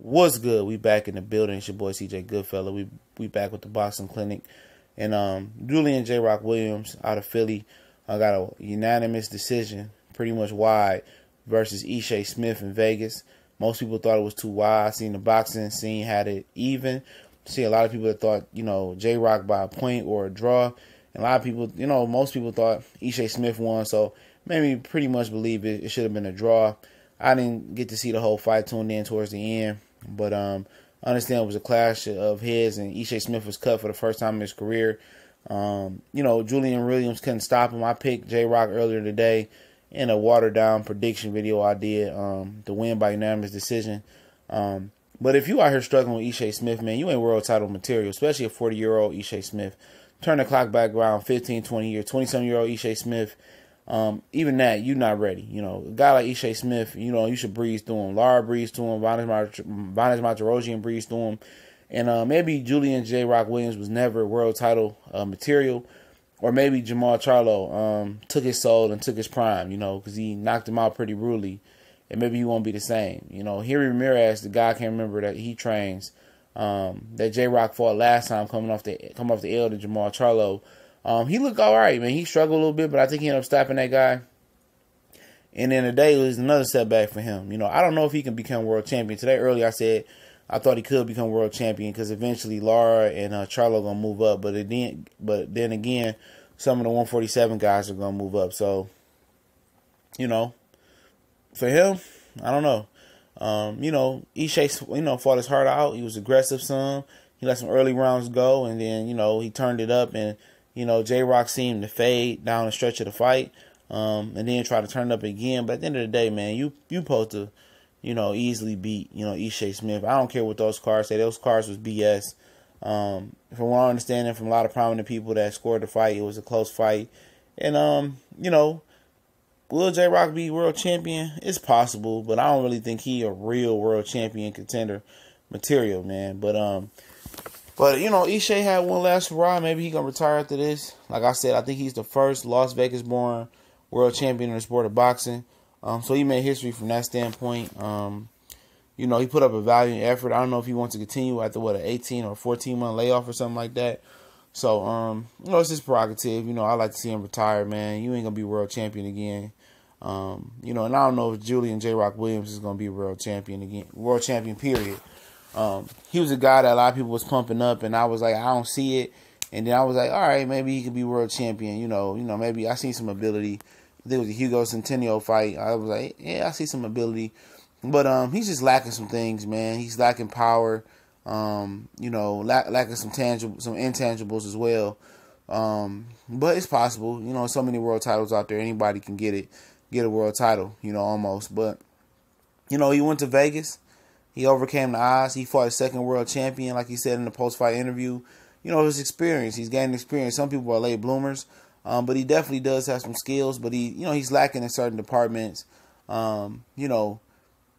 What's good? We back in the building. It's your boy CJ Goodfella. We back with the boxing clinic. And Julian J.Rock Williams out of Philly got a unanimous decision, pretty much wide, versus Ishe Smith in Vegas. Most people thought it was too wide. I seen the boxing scene had it even. See a lot of people that thought, J.Rock by a point or a draw. And a lot of people, most people thought Ishe Smith won. So made me pretty much believe it should have been a draw. I didn't get to see the whole fight, tuned in towards the end. But I understand it was a clash of heads, and Ishe Smith was cut for the first time in his career. Julian Williams couldn't stop him. I picked J.Rock earlier today in a watered-down prediction video I did to win by unanimous decision. But if you out here struggling with Ishe Smith, man, you ain't world title material, especially a 40-year-old Ishe Smith. Turn the clock back around 15, 20 years, 20-some-year-old Ishe Smith. Even that, you're not ready. A guy like Ishe Smith, you should breeze through him. Lara breezed through him. Vanes Martirosyan breezed through him. And maybe Julian J.Rock Williams was never world title material. Or maybe Jamal Charlo took his soul and took his prime, because he knocked him out pretty rudely. And maybe he won't be the same. Henry Ramirez, the guy I can't remember that he trains, that J.Rock fought last time coming off the L to Jamal Charlo. He looked all right, man. He struggled a little bit, but I think he ended up stopping that guy. And then today was another setback for him. I don't know if he can become world champion. Today, earlier, I said I thought he could become world champion because eventually Lara and Charlo going to move up. But then again, some of the 147 guys are going to move up. So, for him, I don't know. Ishe, fought his heart out. He was aggressive some. He let some early rounds go, and then, he turned it up, and J.Rock seemed to fade down the stretch of the fight, and then try to turn it up again. But at the end of the day, man, you supposed to, easily beat, Ishe Smith. I don't care what those cards say. Those cards was BS. From what I understand from a lot of prominent people that scored the fight, it was a close fight. And, will J.Rock be world champion? It's possible, but I don't really think he a real world champion contender material, man. But Ishe had one last hurrah. Maybe he gonna retire after this. Like I said, I think he's the first Las Vegas-born world champion in the sport of boxing. So he made history from that standpoint. He put up a valiant effort. I don't know if he wants to continue after an 18 or 14-month layoff or something like that. So it's his prerogative. I like to see him retire, man. You ain't gonna be world champion again. And I don't know if Julian J.Rock Williams is gonna be world champion again. World champion, period. He was a guy that a lot of people was pumping up, and I was like, I don't see it. And then I was like, all right, maybe he could be world champion. Maybe I see some ability. There was a Hugo Centennial fight. I was like, yeah, I see some ability. But he's just lacking some things, man. He's lacking power. Lacking some intangibles as well. But it's possible. So many world titles out there. Anybody can get a world title, almost. But, he went to Vegas. He overcame the odds. He fought a second world champion, like he said in the post-fight interview. His experience. He's gained experience. Some people are late bloomers, but he definitely does have some skills. But he's lacking in certain departments. But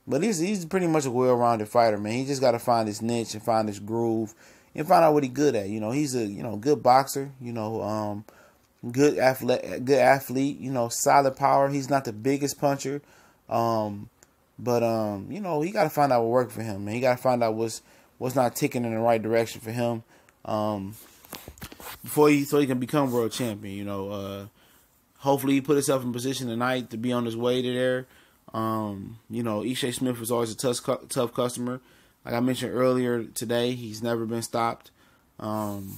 he's pretty much a well-rounded fighter, man. He just got to find his niche and find his groove and find out what he's good at. He's a good boxer. Good athlete. Solid power. He's not the biggest puncher. But he got to find out what worked for him, man. He got to find out what's not ticking in the right direction for him, so he can become world champion. Hopefully he put himself in position tonight to be on his way to there. Ishe Smith was always a tough customer. Like I mentioned earlier today, he's never been stopped. And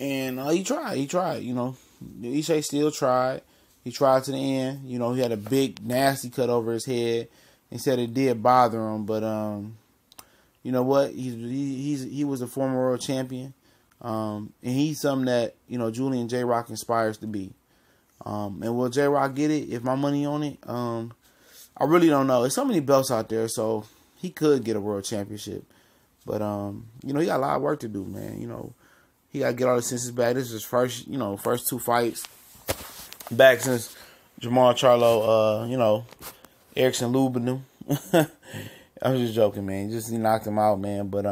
he tried. Ishe still tried. He tried to the end. He had a big, nasty cut over his head. He said it did bother him, but you know what? He was a former world champion, and he's something that Julian J.Rock inspires to be. And will J.Rock get it? If my money on it, I really don't know. There's so many belts out there, so he could get a world championship. But he got a lot of work to do, man. He got to get all the senses back. This is his first two fights back since Jamal Charlo, Erickson Lubinu. I was just joking, man. He knocked him out, man. But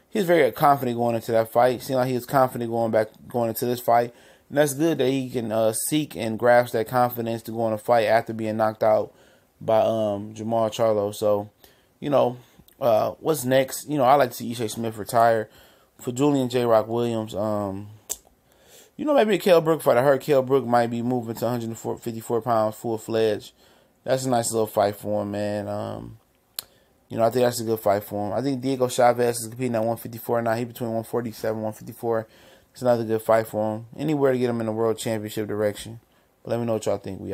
he was very confident going into that fight. Seemed like he was confident going into this fight. And that's good that he can seek and grasp that confidence to go on a fight after being knocked out by Jamal Charlo. So, What's next? You know, I like to see Ishe Smith retire. For Julian J.Rock Williams, you know, maybe a Kell Brook fight. I heard Kell Brook might be moving to 154 pounds full-fledged. That's a nice little fight for him, man. You know, I think that's a good fight for him. I think Diego Chavez is competing at 154 now. He between 147 154. It's another good fight for him. Anywhere to get him in the world championship direction. But let me know what y'all think. We out.